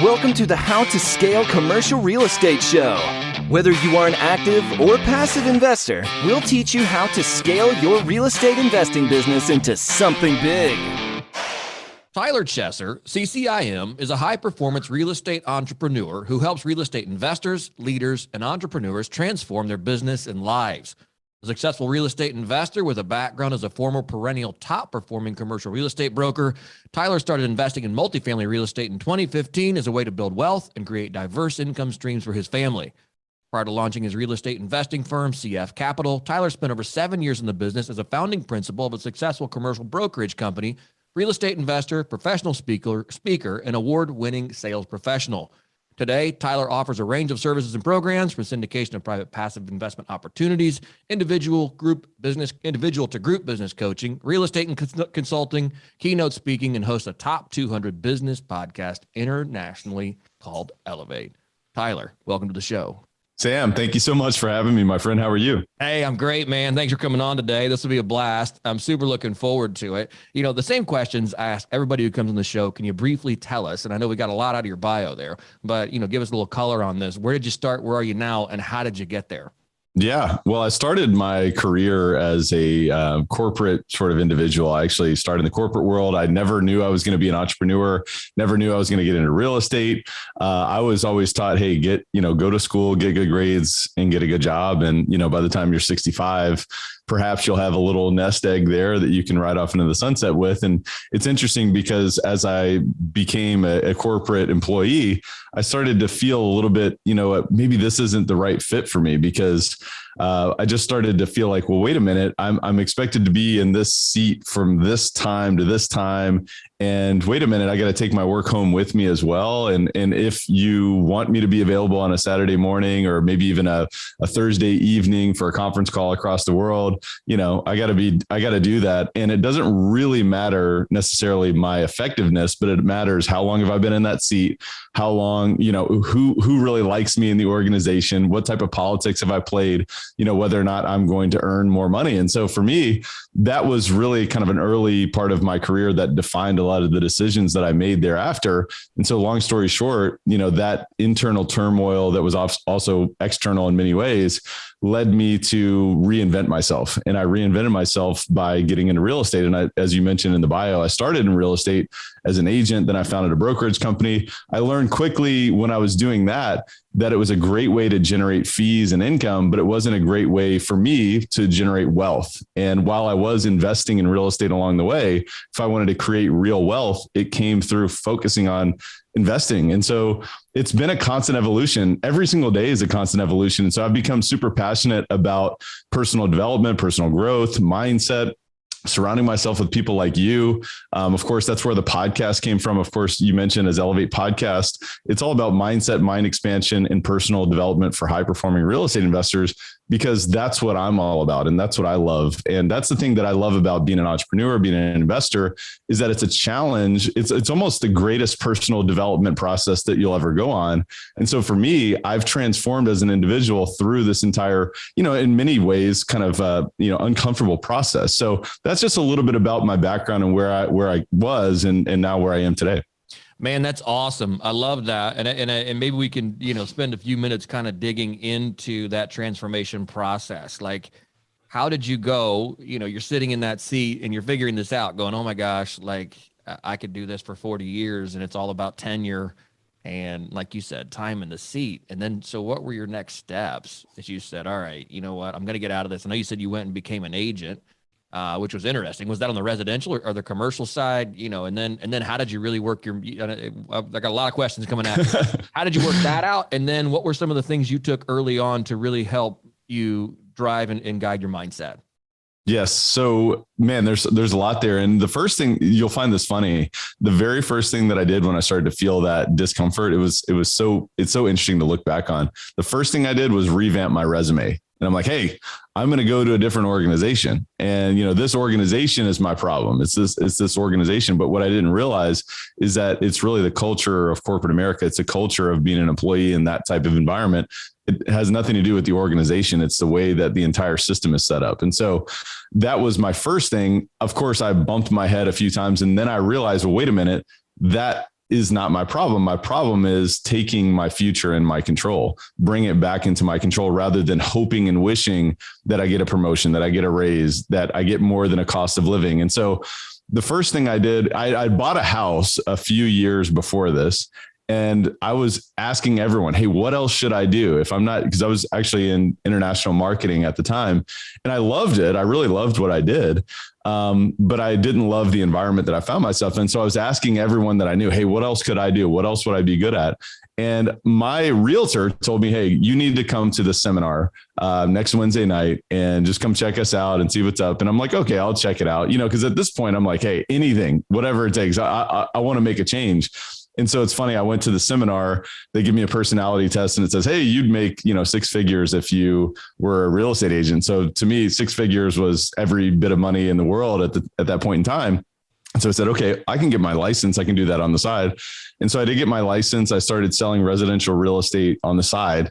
Welcome to the How to Scale Commercial Real Estate Show. Whether you are an active or passive investor, we'll teach you how to scale your real estate investing business into something big. Tyler Chesser, CCIM, is a high-performance real estate entrepreneur who helps real estate investors, leaders, and entrepreneurs transform their business and lives. A successful real estate investor with a background as a former perennial top-performing commercial real estate broker, Tyler started investing in multifamily real estate in 2015 as a way to build wealth and create diverse income streams for his family. Prior to launching his real estate investing firm, CF Capital, Tyler spent over 7 years in the business as a founding principal of a successful commercial brokerage company, real estate investor, professional speaker, and award-winning sales professional. Today, Tyler offers a range of services and programs from syndication of private passive investment opportunities, individual to group business coaching, real estate and consulting, keynote speaking, and hosts a top 200 business podcast internationally called Elevate. Tyler, welcome to the show. Sam, thank you so much for having me, my friend. How are you? Hey, I'm great, man. Thanks for coming on today. This will be a blast. I'm super looking forward to it. You know, the same questions I ask everybody who comes on the show. Can you briefly tell us, and I know we got a lot out of your bio there, but, you know, give us a little color on this. Where did you start? Where are you now? And how did you get there? Yeah, well, I started my career as a corporate sort of individual. I actually started in the corporate world. I never knew I was going to be an entrepreneur, never knew I was going to get into real estate. I was always taught, hey, go to school, get good grades and get a good job. And, by the time you're 65, perhaps you'll have a little nest egg there that you can ride off into the sunset with. And it's interesting because as I became a corporate employee, I started to feel a little bit, maybe this isn't the right fit for me because I just started to feel like, well, wait a minute, I'm expected to be in this seat from this time to this time. And wait a minute, I got to take my work home with me as well. And if you want me to be available on a Saturday morning or maybe even a Thursday evening for a conference call across the world, I got to do that. And it doesn't really matter necessarily my effectiveness, but it matters how long have I been in that seat? How long, who really likes me in the organization? What type of politics have I played? Whether or not I'm going to earn more money. And so for me, that was really kind of an early part of my career that defined a lot of the decisions that I made thereafter. And so long story short, that internal turmoil that was also external in many ways led me to reinvent myself. And I reinvented myself by getting into real estate. And as you mentioned in the bio, I started in real estate as an agent. Then I founded a brokerage company. I learned quickly when I was doing that it was a great way to generate fees and income, but it wasn't a great way for me to generate wealth. And while I was investing in real estate along the way, if I wanted to create real wealth, it came through focusing on investing. And so it's been a constant evolution. Every single day is a constant evolution. And so I've become super passionate about personal development, personal growth, mindset, surrounding myself with people like you. Of course, that's where the podcast came from. Of course, you mentioned as Elevate Podcast, it's all about mindset, mind expansion, and personal development for high performing real estate investors, because that's what I'm all about. And that's what I love. And that's the thing that I love about being an entrepreneur, being an investor, is that it's a challenge. It's almost the greatest personal development process that you'll ever go on. And so for me, I've transformed as an individual through this entire, in many ways, kind of, uncomfortable process. So that's just a little bit about my background and where I was and now where I am today. Man, that's awesome. I love that. And maybe we can, spend a few minutes kind of digging into that transformation process. Like, how did you go, you're sitting in that seat and you're figuring this out going, oh my gosh, like I could do this for 40 years and it's all about tenure. And like you said, time in the seat. And then, so what were your next steps as you said, all right, you know what, I'm going to get out of this. I know you said you went and became an agent. Which was interesting. Was that on the residential or the commercial side? And then how did you really work your? I got a lot of questions coming at you. How did you work that out? And then what were some of the things you took early on to really help you drive and guide your mindset? Yes. So, man, there's a lot there. And the first thing, you'll find this funny, the very first thing that I did when I started to feel that discomfort, it's so interesting to look back on. The first thing I did was revamp my resume. And I'm like, hey, I'm going to go to a different organization. And, this organization is my problem. It's this organization. But what I didn't realize is that it's really the culture of corporate America. It's a culture of being an employee in that type of environment. It has nothing to do with the organization. It's the way that the entire system is set up. And so that was my first thing. Of course, I bumped my head a few times and then I realized, well, wait a minute, that is not my problem. My problem is taking my future in my control, bring it back into my control rather than hoping and wishing that I get a promotion, that I get a raise, that I get more than a cost of living. And so the first thing I did, I bought a house a few years before this. And I was asking everyone, hey, what else should I do if I'm not, because I was actually in international marketing at the time and I loved it. I really loved what I did. But I didn't love the environment that I found myself in. So I was asking everyone that I knew, hey, what else could I do? What else would I be good at? And my realtor told me, hey, you need to come to the seminar next Wednesday night and just come check us out and see what's up. And I'm like, okay, I'll check it out. Because at this point I'm like, hey, anything, whatever it takes, I want to make a change. And so it's funny, I went to the seminar, they give me a personality test and it says, hey, you'd make, 6 figures if you were a real estate agent. So to me, 6 figures was every bit of money in the world at that point in time. And so I said, okay, I can get my license. I can do that on the side. And so I did get my license. I started selling residential real estate on the side.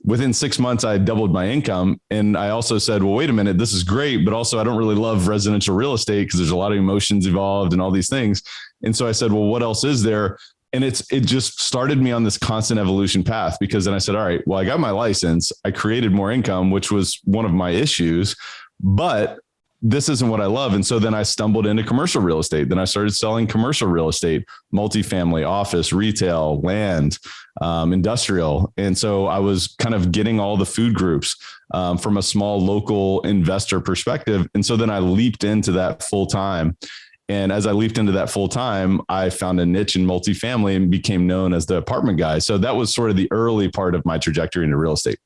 Within 6 months, I doubled my income. And I also said, well, wait a minute, this is great, but also I don't really love residential real estate because there's a lot of emotions involved and all these things. And so I said, well, what else is there? And it just started me on this constant evolution path, because then I said, all right, well, I got my license. I created more income, which was one of my issues, but this isn't what I love. And so then I stumbled into commercial real estate. Then I started selling commercial real estate, multifamily, office, retail, land, industrial. And so I was kind of getting all the food groups from a small local investor perspective. And so then I leaped into that full time. And as I leaped into that full time, I found a niche in multifamily and became known as the apartment guy. So that was sort of the early part of my trajectory into real estate.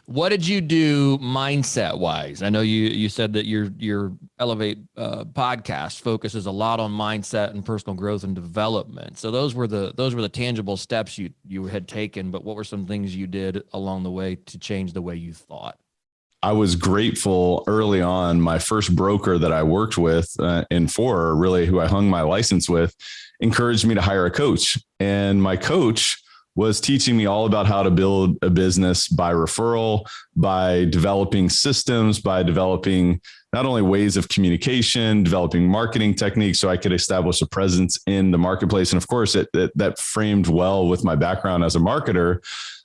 What did you do mindset wise? I know you said that your Elevate podcast focuses a lot on mindset and personal growth and development. So those were the tangible steps you had taken, but what were some things you did along the way to change the way you thought? I was grateful early on. My first broker that I worked with really who I hung my license with, encouraged me to hire a coach. And my coach was teaching me all about how to build a business by referral, by developing systems, by developing not only ways of communication, developing marketing techniques so I could establish a presence in the marketplace. And of course, that framed well with my background as a marketer.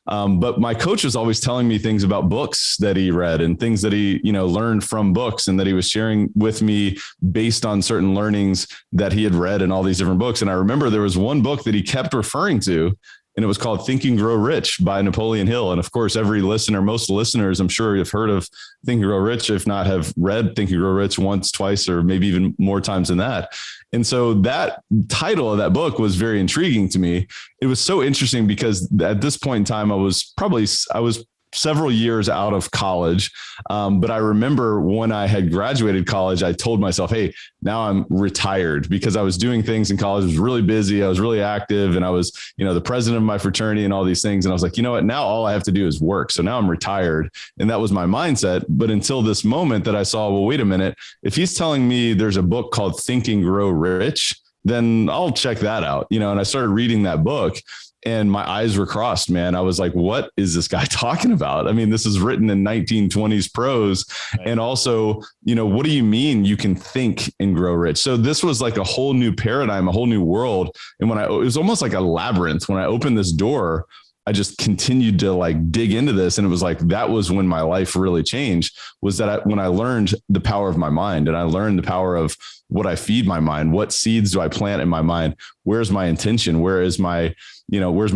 But my coach was always telling me things about books that he read and things that he, learned from books and that he was sharing with me based on certain learnings that he had read in all these different books. And I remember there was one book that he kept referring to, and it was called Think and Grow Rich by Napoleon Hill. And of course, most listeners, I'm sure have heard of Think and Grow Rich, if not have read Think and Grow Rich once, twice, or maybe even more times than that. And so that title of that book was very intriguing to me. It was so interesting because at this point in time, I was several years out of college. But I remember when I had graduated college, I told myself, hey, now I'm retired, because I was doing things in college. I was really busy. I was really active, and I was, the president of my fraternity and all these things. And I was like, you know what, now all I have to do is work. So now I'm retired. And that was my mindset. But until this moment that I saw, well, wait a minute, if he's telling me there's a book called Think and Grow Rich, then I'll check that out, and I started reading that book. And my eyes were crossed, man. I was like, what is this guy talking about? I mean, this is written in 1920s prose. Right. And also, what do you mean you can think and grow rich? So this was like a whole new paradigm, a whole new world. And it was almost like a labyrinth. When I opened this door, I just continued to dig into this. And it was like, that was when my life really changed, was that when I learned the power of my mind, and I learned the power of what I feed my mind, what seeds do I plant in my mind? Where's my intention? Where's my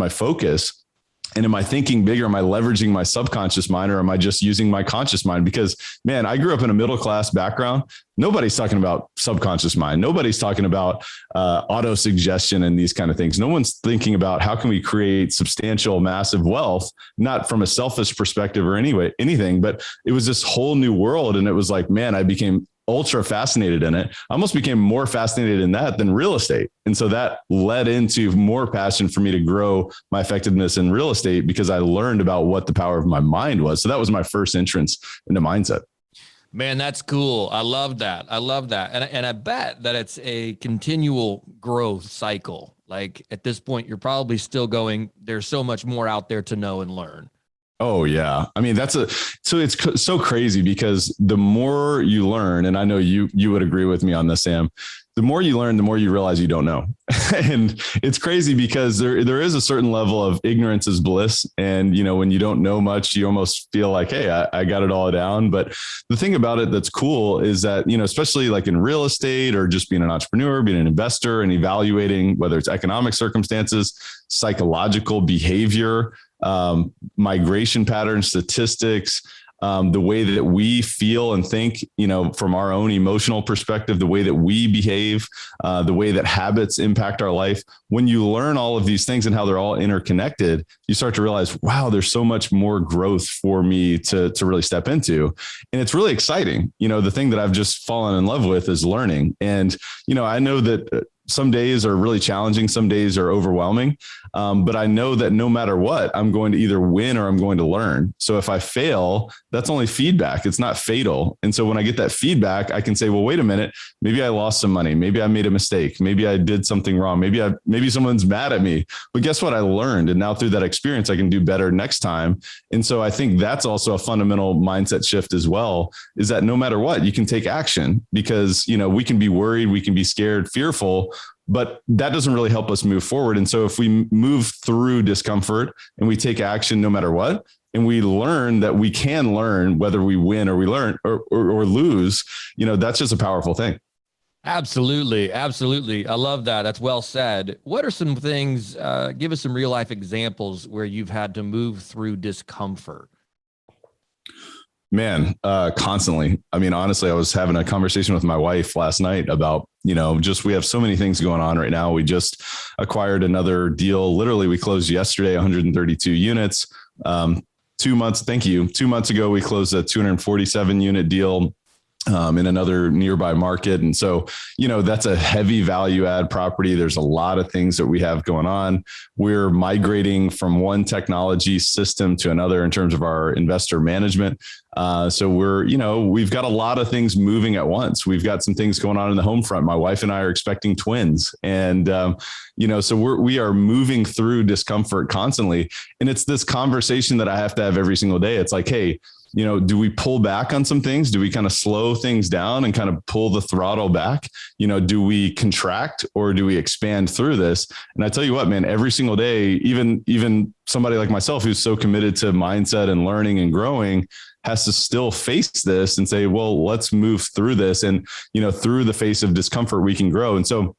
focus? And am I thinking bigger? Am I leveraging my subconscious mind, or am I just using my conscious mind? Because, man, I grew up in a middle-class background. Nobody's talking about subconscious mind. Nobody's talking about auto suggestion and these kind of things. No one's thinking about how can we create substantial, massive wealth, not from a selfish perspective or anything, but it was this whole new world. And it was like, man, I became ultra fascinated in it. I almost became more fascinated in that than real estate. And so that led into more passion for me to grow my effectiveness in real estate, because I learned about what the power of my mind was. So that was my first entrance into mindset. Man, that's cool. I love that. And I bet that it's a continual growth cycle. Like at this point, you're probably still going, there's so much more out there to know and learn. Oh yeah. I mean, so it's so crazy because the more you learn, and I know you would agree with me on this, Sam, the more you learn, the more you realize you don't know. And it's crazy because there is a certain level of ignorance is bliss. And, when you don't know much, you almost feel like, hey, I got it all down. But the thing about it that's cool is that, especially like in real estate or just being an entrepreneur, being an investor and evaluating whether it's economic circumstances, psychological behavior, migration patterns, statistics, the way that we feel and think, from our own emotional perspective, the way that we behave, the way that habits impact our life. When you learn all of these things and how they're all interconnected, you start to realize, wow, there's so much more growth for me to really step into. And it's really exciting. The thing that I've just fallen in love with is learning. And, I know that some days are really challenging. Some days are overwhelming. But I know that no matter what, I'm going to either win or I'm going to learn. So if I fail, that's only feedback. It's not fatal. And so when I get that feedback, I can say, well, wait a minute, maybe I lost some money. Maybe I made a mistake. Maybe I did something wrong. Maybe someone's mad at me, but guess what? I learned. And now through that experience, I can do better next time. And so I think that's also a fundamental mindset shift as well, is that no matter what, you can take action because, we can be worried, we can be scared, fearful, but that doesn't really help us move forward. And so if we move through discomfort and we take action no matter what, and we learn that we can learn whether we win or we learn or lose, that's just a powerful thing. Absolutely. Absolutely. I love that. That's well said. What are some things, give us some real life examples where you've had to move through discomfort? Man, constantly. I mean, honestly, I was having a conversation with my wife last night about, we have so many things going on right now. We just acquired another deal. Literally, we closed yesterday, 132 units. 2 months. Thank you. 2 months ago, we closed a 247 unit deal in another nearby market. And so, that's a heavy value add property. There's a lot of things that we have going on. We're migrating from one technology system to another in terms of our investor management. So we've got a lot of things moving at once. We've got some things going on in the home front. My wife and I are expecting twins. And, so we are moving through discomfort constantly. And it's this conversation that I have to have every single day. It's like, hey, do we pull back on some things? Do we kind of slow things down and kind of pull the throttle back? Do we contract or do we expand through this? And I tell you what, man, every single day, even somebody like myself, who's so committed to mindset and learning and growing, has to still face this and say, well, let's move through this. And, through the face of discomfort, we can grow. And so,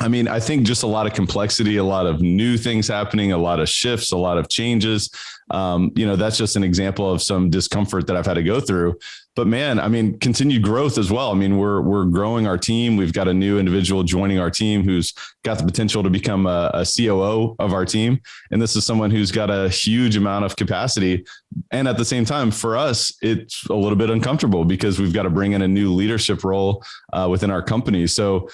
I think just a lot of complexity, a lot of new things happening, a lot of shifts, a lot of changes. That's just an example of some discomfort that I've had to go through. But man, continued growth as well. We're growing our team. We've got a new individual joining our team who's got the potential to become a COO of our team. And this is someone who's got a huge amount of capacity. And at the same time, for us, it's a little bit uncomfortable because we've got to bring in a new leadership role within our company. So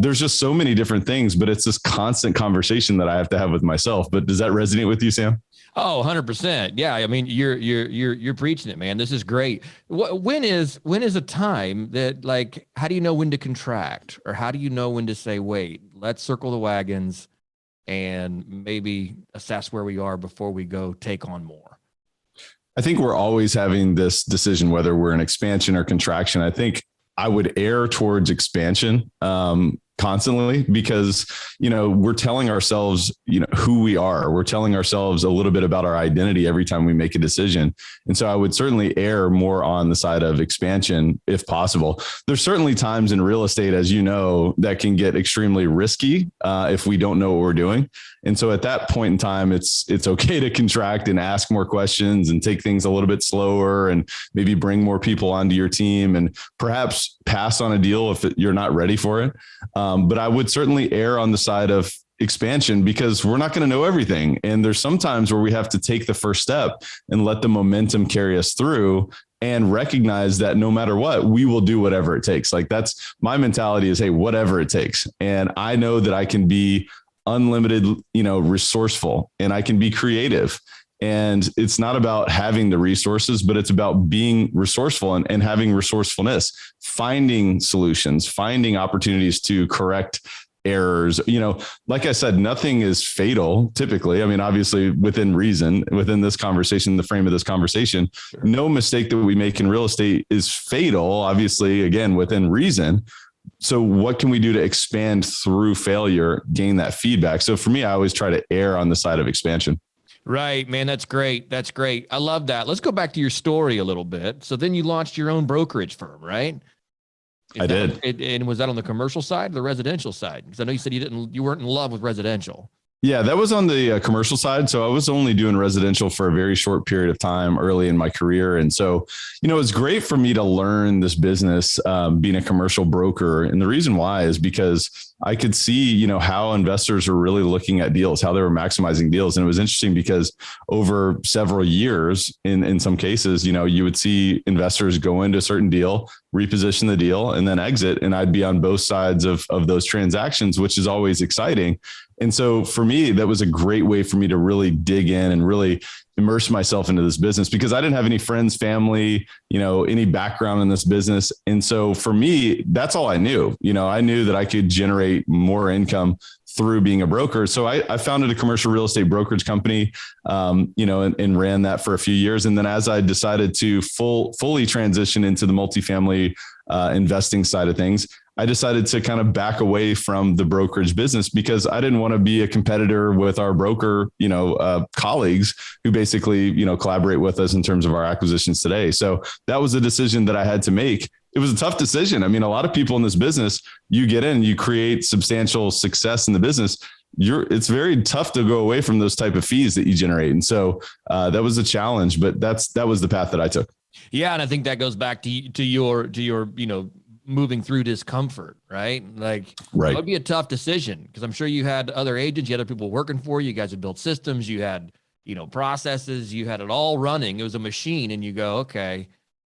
there's just so many different things, but it's this constant conversation that I have to have with myself. But does that resonate with you, Sam? Oh, 100%. Yeah. You're preaching it, man. This is great. When is a time that, how do you know when to contract, or how do you know when to say, wait, let's circle the wagons and maybe assess where we are before we go take on more? I think we're always having this decision, whether we're in expansion or contraction. I think I would err towards expansion, constantly, because, we're telling ourselves, who we are. We're telling ourselves a little bit about our identity every time we make a decision. And so I would certainly err more on the side of expansion if possible. There's certainly times in real estate, as you know, that can get extremely risky if we don't know what we're doing. And so at that point in time, it's okay to contract and ask more questions and take things a little bit slower and maybe bring more people onto your team and perhaps pass on a deal if you're not ready for it. But I would certainly err on the side of expansion because we're not going to know everything. And there's some times where we have to take the first step and let the momentum carry us through and recognize that no matter what, we will do whatever it takes. That's my mentality is, hey, whatever it takes. And I know that I can be unlimited, resourceful, and I can be creative. And it's not about having the resources, but it's about being resourceful and having resourcefulness, finding solutions, finding opportunities to correct errors. Like I said, nothing is fatal typically. I mean, obviously within reason, within this conversation, the frame of this conversation, sure, no mistake that we make in real estate is fatal, obviously, again, within reason. So what can we do to expand through failure, gain that feedback? So for me, I always try to err on the side of expansion. Right, man. That's great. That's great. I love that. Let's go back to your story a little bit. So then you launched your own brokerage firm, right? I did. And was that on the commercial side or the residential side? Because I know you said you weren't in love with residential. Yeah, that was on the commercial side. So I was only doing residential for a very short period of time early in my career. And so, it was great for me to learn this business, being a commercial broker. And the reason why is because I could see, how investors were really looking at deals, how they were maximizing deals. And it was interesting because over several years, in some cases, you would see investors go into a certain deal, reposition the deal, and then exit. And I'd be on both sides of those transactions, which is always exciting. And so for me, that was a great way for me to really dig in and really immerse myself into this business because I didn't have any friends, family, any background in this business. And so for me, that's all I knew. I knew that I could generate more income through being a broker. So I founded a commercial real estate brokerage company, and ran that for a few years. And then as I decided to fully transition into the multifamily investing side of things, I decided to kind of back away from the brokerage business because I didn't want to be a competitor with our broker, colleagues who basically, collaborate with us in terms of our acquisitions today. So that was a decision that I had to make. It was a tough decision. I mean, a lot of people in this business, you get in, you create substantial success in the business. It's very tough to go away from those type of fees that you generate. And so that was a challenge, but that was the path that I took. Yeah. And I think that goes back to your, moving through discomfort, right? Like, right. It would be a tough decision because I'm sure you had other agents, you had other people working for you. You guys had built systems, you had, processes, you had it all running. It was a machine and you go, okay,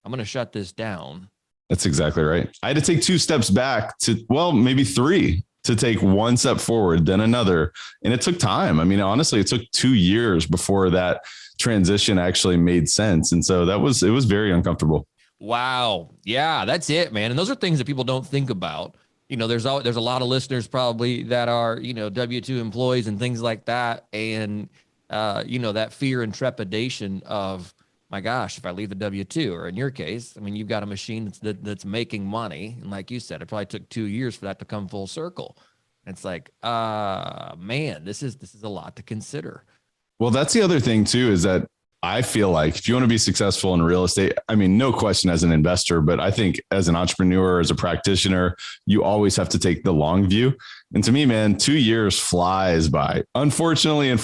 I'm going to shut this down. That's exactly right. I had to take 2 steps back maybe 3 to take 1 step forward, then another. And it took time. I mean, honestly, it took 2 years before that transition actually made sense. And so it was very uncomfortable. Wow. Yeah, that's it, man. And those are things that people don't think about. There's a lot of listeners probably that are, W-2 employees and things like that. And, that fear and trepidation of, my gosh, if I leave the W-2, or in your case, I mean, you've got a machine that's making money. And like you said, it probably took 2 years for that to come full circle. And it's like, man, this is a lot to consider. Well, that's the other thing too, is that I feel like if you want to be successful in real estate, I mean, no question as an investor, but I think as an entrepreneur, as a practitioner, you always have to take the long view. And to me, man, 2 years flies by. Unfortunately, and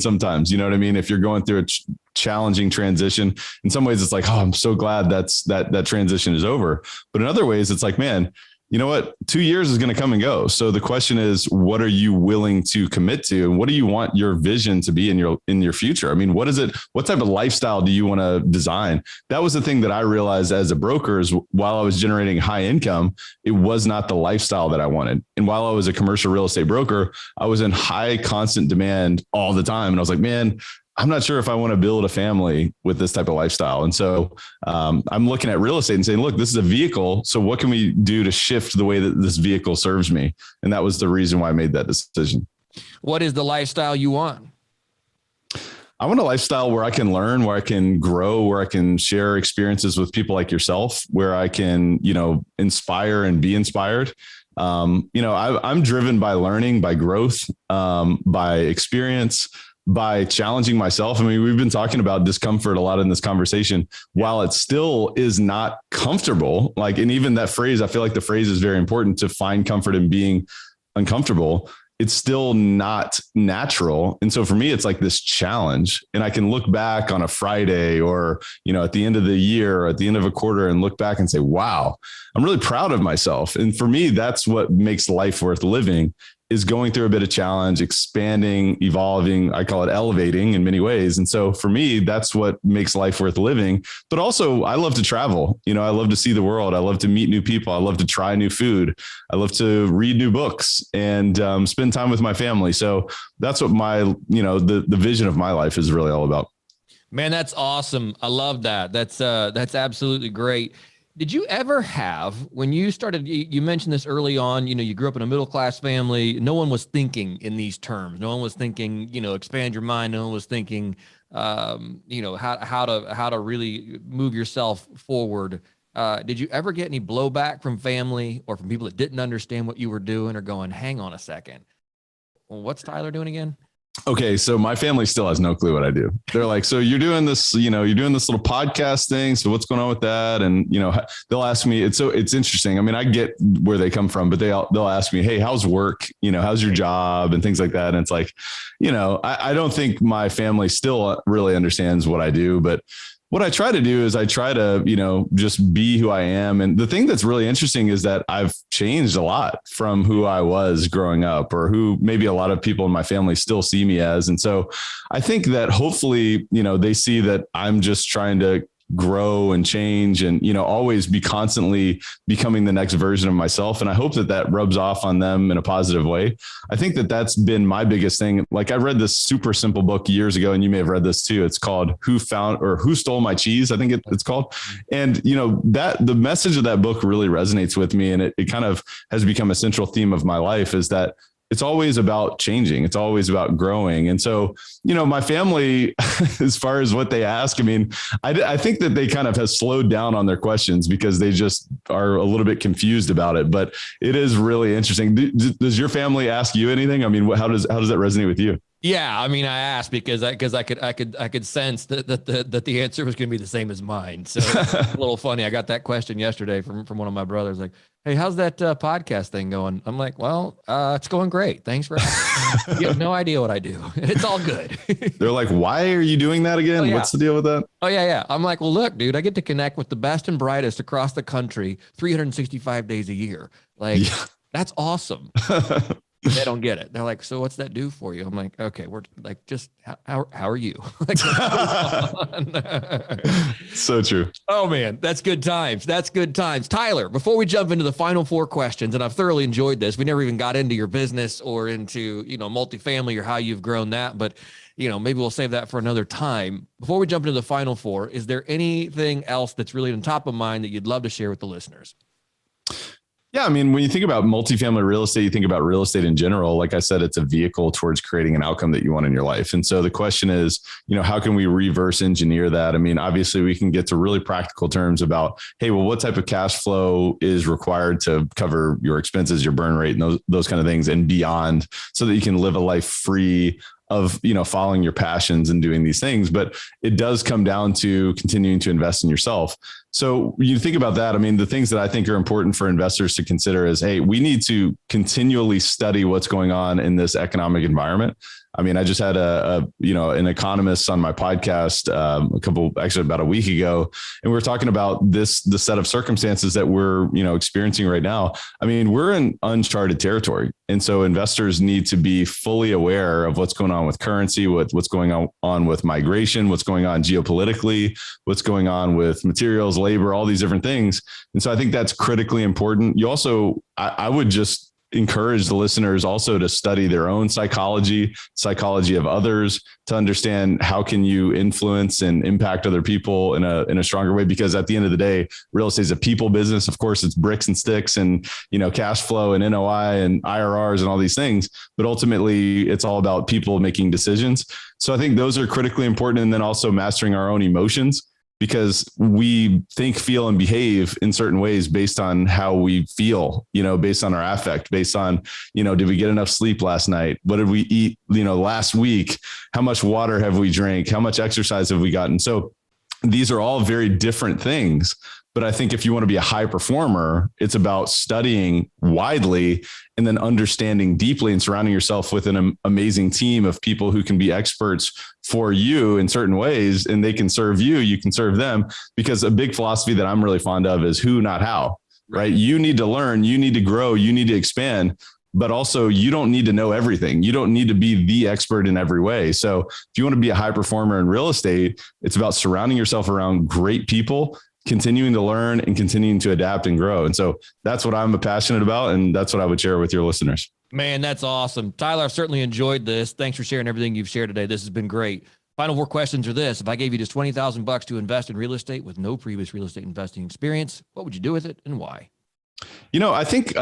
sometimes, you know what I mean? If you're going through a challenging transition, in some ways it's like, oh, I'm so glad that transition is over. But in other ways, it's like, man, you know what? 2 years is going to come and go. So the question is, what are you willing to commit to? And what do you want your vision to be in your future? I mean, what is it? What type of lifestyle do you want to design? That was the thing that I realized as a broker is while I was generating high income, it was not the lifestyle that I wanted. And while I was a commercial real estate broker, I was in high constant demand all the time. And I was like, man, I'm not sure if I want to build a family with this type of lifestyle. And so I'm looking at real estate and saying, look, this is a vehicle. So what can we do to shift the way that this vehicle serves me? And that was the reason why I made that decision. What is the lifestyle you want? I want a lifestyle where I can learn, where I can grow, where I can share experiences with people like yourself, where I can, inspire and be inspired. I'm driven by learning, by growth, by experience, by challenging myself. I mean, we've been talking about discomfort a lot in this conversation. While it still is not comfortable, and even that phrase, I feel like the phrase is very important, to find comfort in being uncomfortable. It's still not natural. And so for me, it's like this challenge, and I can look back on a Friday or, at the end of the year, or at the end of a quarter, and look back and say, wow, I'm really proud of myself. And for me, that's what makes life worth living, is going through a bit of challenge, expanding, evolving. I call it elevating in many ways. And so for me, that's what makes life worth living. But also I love to travel. I love to see the world. I love to meet new people. I love to try new food. I love to read new books and spend time with my family. So that's what the vision of my life is really all about. Man, that's awesome. I love that. That's absolutely great. Did you ever have, when you started, you mentioned this early on, you grew up in a middle-class family. No one was thinking in these terms. No one was thinking, expand your mind. No one was thinking, how to really move yourself forward. Did you ever get any blowback from family or from people that didn't understand what you were doing or going, hang on a second, well, what's Tyler doing again? Okay, so my family still has no clue what I do. They're like, so you're doing this, you're doing this little podcast thing. So what's going on with that? And they'll ask me. It's interesting. I mean, I get where they come from, but they'll ask me, hey, how's work? How's your job and things like that. And it's like, I don't think my family still really understands what I do, but what I try to do is I try to, just be who I am. And the thing that's really interesting is that I've changed a lot from who I was growing up, or who maybe a lot of people in my family still see me as. And so I think that hopefully, they see that I'm just trying to grow and change and, always be constantly becoming the next version of myself. And I hope that rubs off on them in a positive way. I think that that's been my biggest thing. Like, I read this super simple book years ago, and you may have read this too. It's called Who Stole My Cheese? I think it's called. And, that the message of that book really resonates with me. And it kind of has become a central theme of my life, is that it's always about changing. It's always about growing. And so, my family, as far as what they ask, I mean, I think that they kind of have slowed down on their questions because they just are a little bit confused about it. But it is really interesting. Does your family ask you anything? I mean, how does that resonate with you? Yeah, I mean, I asked because I could sense that the answer was going to be the same as mine. So it's a little funny. I got that question yesterday from one of my brothers. Like, hey, how's that podcast thing going? I'm like, well, it's going great. Thanks for asking. You have no idea what I do. It's all good. They're like, why are you doing that again? Oh, yeah. What's the deal with that? Oh, yeah. I'm like, well, look, dude, I get to connect with the best and brightest across the country 365 days a year. Like, That's awesome. They don't get it. They're like, so what's that do for you? I'm like, okay, we're like, just how are you? So true. Oh man, that's good times. That's good times. Tyler, before we jump into the final 4 questions, and I've thoroughly enjoyed this. We never even got into your business or into, multifamily or how you've grown that, but maybe we'll save that for another time. Before we jump into the final 4, is there anything else that's really on top of mind that you'd love to share with the listeners? Yeah. I mean, when you think about multifamily real estate, you think about real estate in general. Like I said, it's a vehicle towards creating an outcome that you want in your life. And so the question is, how can we reverse engineer that? I mean, obviously we can get to really practical terms about, hey, well, what type of cash flow is required to cover your expenses, your burn rate, and those kind of things and beyond, so that you can live a life free of, following your passions and doing these things. But it does come down to continuing to invest in yourself. So you think about that. I mean, the things that I think are important for investors to consider is, hey, we need to continually study what's going on in this economic environment. I mean, I just had an economist on my podcast about a week ago, and we were talking about the set of circumstances that we're, experiencing right now. I mean, we're in uncharted territory. And so investors need to be fully aware of what's going on with currency, what's going on with migration, what's going on geopolitically, what's going on with materials, labor, all these different things. And so I think that's critically important. You also, I would just encourage the listeners also to study their own psychology of others, to understand how can you influence and impact other people in a stronger way. Because at the end of the day, real estate is a people business. Of course, it's bricks and sticks and, cash flow and NOI and IRRs and all these things. But ultimately, it's all about people making decisions. So I think those are critically important. And then also mastering our own emotions, because we think, feel, and behave in certain ways based on how we feel, based on our affect, based on, did we get enough sleep last night? What did we eat, last week? How much water have we drank? How much exercise have we gotten? So these are all very different things. But I think if you want to be a high performer, it's about studying widely and then understanding deeply and surrounding yourself with an amazing team of people who can be experts for you in certain ways, and they can serve you, you can serve them. Because a big philosophy that I'm really fond of is who, not how, right? You need to learn, you need to grow, you need to expand. But also, you don't need to know everything. You don't need to be the expert in every way. So if you want to be a high performer in real estate, it's about surrounding yourself around great people, continuing to learn and continuing to adapt and grow. And so that's what I'm passionate about. And that's what I would share with your listeners. Man, that's awesome. Tyler, I've certainly enjoyed this. Thanks for sharing everything you've shared today. This has been great. Final four questions are this. If I gave you just $20,000 to invest in real estate with no previous real estate investing experience, what would you do with it and why? I think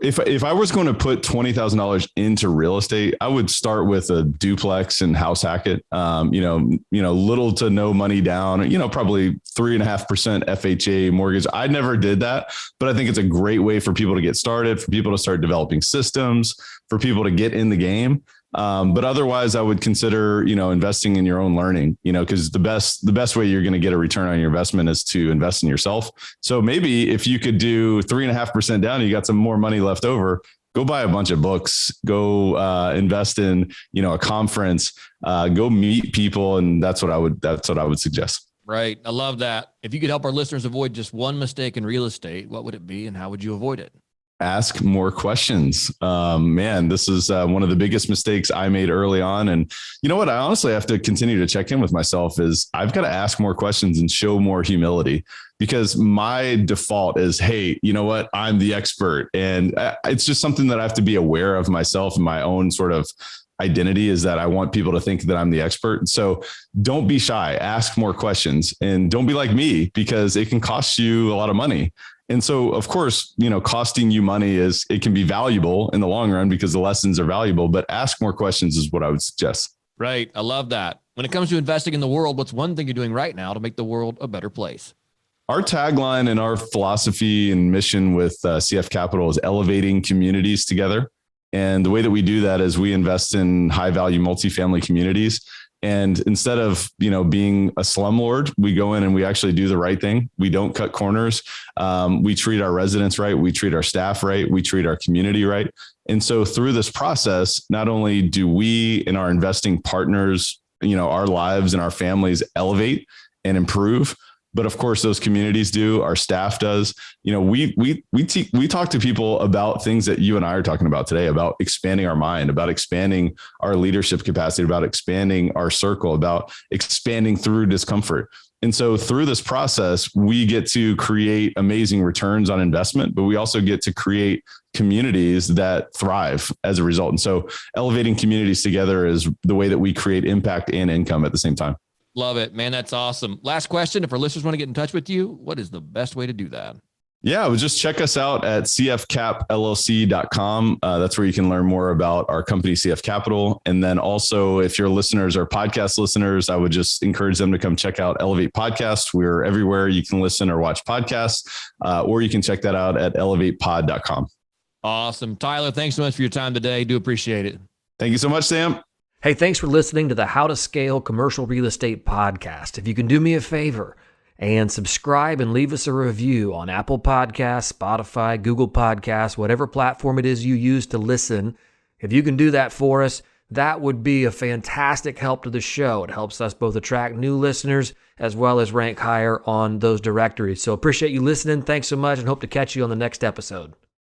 if I was going to put $20,000 into real estate, I would start with a duplex and house hack it. Little to no money down. Probably 3.5% FHA mortgage. I never did that, but I think it's a great way for people to get started, for people to start developing systems, for people to get in the game. But otherwise, I would consider, investing in your own learning, because the best way you're going to get a return on your investment is to invest in yourself. So maybe if you could do 3.5% down, you got some more money left over, go buy a bunch of books, go invest in, a conference, go meet people. And that's what I would suggest. Right. I love that. If you could help our listeners avoid just one mistake in real estate, what would it be and how would you avoid it? Ask more questions. This is one of the biggest mistakes I made early on. And you know what? I honestly have to continue to check in with myself is I've got to ask more questions and show more humility, because my default is, hey, you know what? I'm the expert. And it's just something that I have to be aware of myself and my own sort of identity, is that I want people to think that I'm the expert. So don't be shy, ask more questions, and don't be like me, because it can cost you a lot of money. And so, of course, costing you money it can be valuable in the long run because the lessons are valuable, but ask more questions is what I would suggest. Right. I love that. When it comes to investing in the world, what's one thing you're doing right now to make the world a better place? Our tagline and our philosophy and mission with CF Capital is elevating communities together. And the way that we do that is we invest in high value multifamily communities. And instead of, being a slumlord, we go in and we actually do the right thing. We don't cut corners. We treat our residents right. We treat our staff right. We treat our community right. And so through this process, not only do we and our investing partners, our lives and our families elevate and improve, but of course those communities do, our staff does. We talk to people about things that you and I are talking about today, about expanding our mind, about expanding our leadership capacity, about expanding our circle, about expanding through discomfort. And so through this process, we get to create amazing returns on investment, but we also get to create communities that thrive as a result. And so elevating communities together is the way that we create impact and income at the same time. Love it, man. That's awesome. Last question. If our listeners want to get in touch with you, what is the best way to do that? Yeah, just check us out at cfcapllc.com. That's where you can learn more about our company, CF Capital. And then also, if your listeners are podcast listeners, I would just encourage them to come check out Elevate Podcast. We're everywhere you can listen or watch podcasts, or you can check that out at elevatepod.com. Awesome. Tyler, thanks so much for your time today. Do appreciate it. Thank you so much, Sam. Hey, thanks for listening to the How to Scale Commercial Real Estate podcast. If you can do me a favor and subscribe and leave us a review on Apple Podcasts, Spotify, Google Podcasts, whatever platform it is you use to listen, if you can do that for us, that would be a fantastic help to the show. It helps us both attract new listeners as well as rank higher on those directories. So appreciate you listening. Thanks so much and hope to catch you on the next episode.